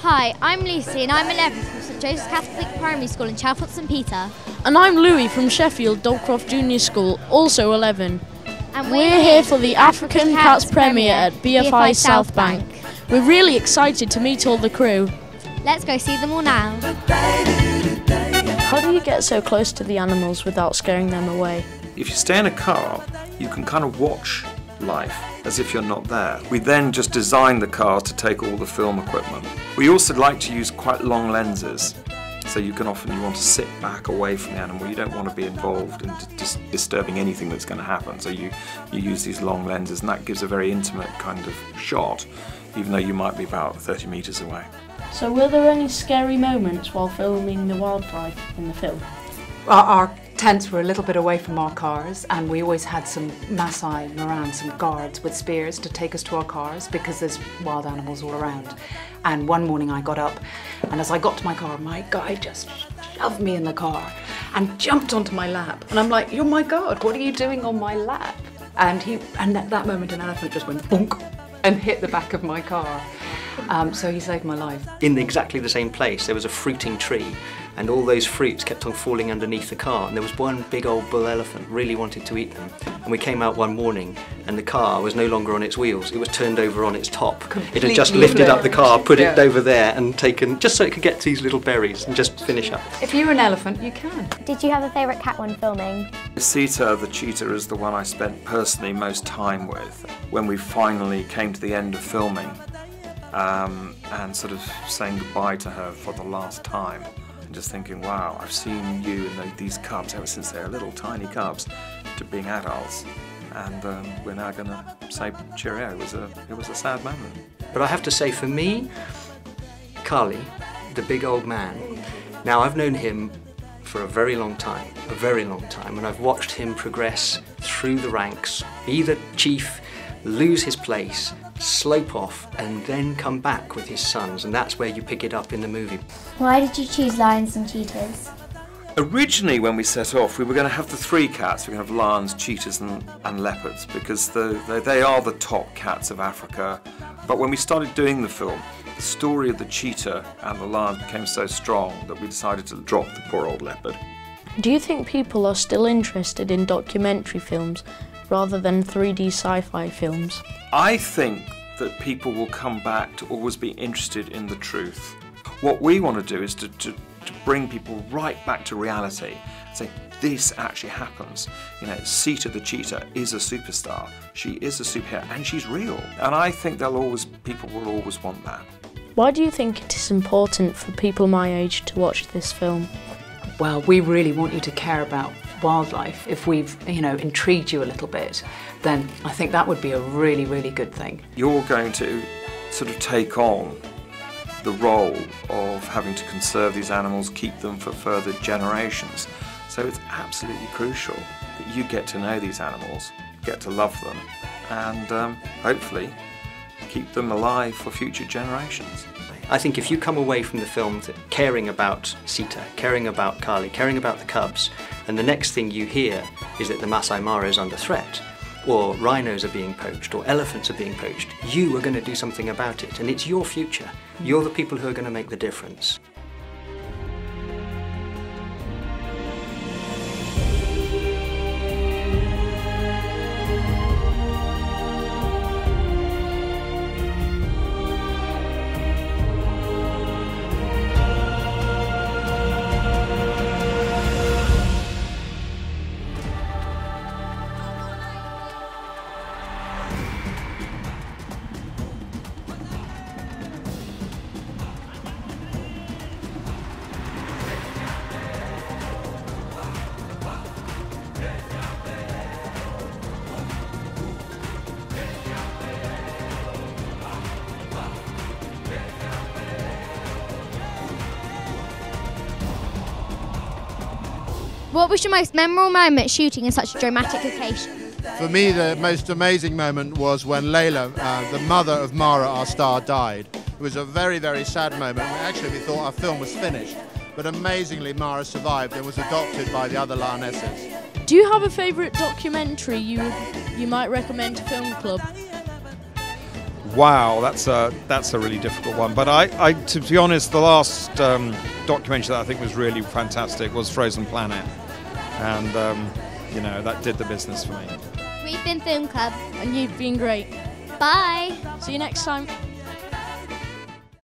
Hi, I'm Lucy and I'm 11 from St Joseph's Catholic Primary School in Chalfont St Peter. And I'm Louis from Sheffield Dulcroft Junior School, also 11. And we're here for the African Cats premiere at BFI South Bank. We're really excited to meet all the crew. Let's go see them all now. How do you get so close to the animals without scaring them away? If you stay in a car, you can kind of watch life as if you're not there. We then just designed the car to take all the film equipment. We also like to use quite long lenses, so you want to sit back away from the animal. You don't want to be involved in disturbing anything that's going to happen, so you use these long lenses, and that gives a very intimate kind of shot, even though you might be about 30 metres away. So were there any scary moments while filming the wildlife in the film? Our tents were a little bit away from our cars, and we always had some Maasai around, some guards with spears to take us to our cars because there's wild animals all around. And one morning I got up, and as I got to my car, my guy just shoved me in the car and jumped onto my lap. And I'm like, "Oh my God, what are you doing on my lap?" And at that moment an elephant just went bonk and hit the back of my car. So he saved my life. In exactly the same place there was a fruiting tree, and all those fruits kept on falling underneath the car, and there was one big old bull elephant really wanted to eat them. And we came out one morning and the car was no longer on its wheels, it was turned over on its top. It had just lifted up the car, put it over there and taken, just so it could get to these little berries and just finish up. If you're an elephant, you can. Did you have a favourite cat when filming? Sita, the cheetah, is the one I spent personally most time with. When we finally came to the end of filming, and sort of saying goodbye to her for the last time, and just thinking, wow, I've seen you and these cubs ever since they're little tiny cubs to being adults, and we're now going to say cheerio. It was a sad moment. But I have to say, for me, Carly, the big old man, now I've known him for a very long time, and I've watched him progress through the ranks, be the chief, lose his place, slope off, and then come back with his sons, and that's where you pick it up in the movie. Why did you choose lions and cheetahs? Originally, when we set off, we were going to have the three cats. We're going to have lions, cheetahs and leopards, because they are the top cats of Africa. But when we started doing the film, the story of the cheetah and the lions became so strong that we decided to drop the poor old leopard. Do you think people are still interested in documentary films rather than 3D sci-fi films? I think that people will come back to always be interested in the truth. What we want to do is to bring people right back to reality, say this actually happens. You know, Sita the cheetah is a superstar, she is a superhero, and she's real. And I think people will always want that. Why do you think it is important for people my age to watch this film? Well, we really want you to care about wildlife. If we've, intrigued you a little bit, then I think that would be a really, really good thing. You're going to sort of take on the role of having to conserve these animals, keep them for further generations. So it's absolutely crucial that you get to know these animals, get to love them, and hopefully keep them alive for future generations. I think if you come away from the film caring about Sita, caring about Carly, caring about the cubs, and the next thing you hear is that the Masai Mara is under threat, or rhinos are being poached, or elephants are being poached, you are going to do something about it, and it's your future. You're the people who are going to make the difference. What was your most memorable moment shooting in such a dramatic occasion? For me, the most amazing moment was when Layla, the mother of Mara, our star, died. It was a very, very sad moment. Actually, we thought our film was finished, but amazingly Mara survived and was adopted by the other lionesses. Do you have a favourite documentary you might recommend to Film Club? Wow, that's a really difficult one. But I to be honest, the last documentary that I think was really fantastic was Frozen Planet, and you know, that did the business for me. We've been Film Club. And you've been great. Bye. See you next time.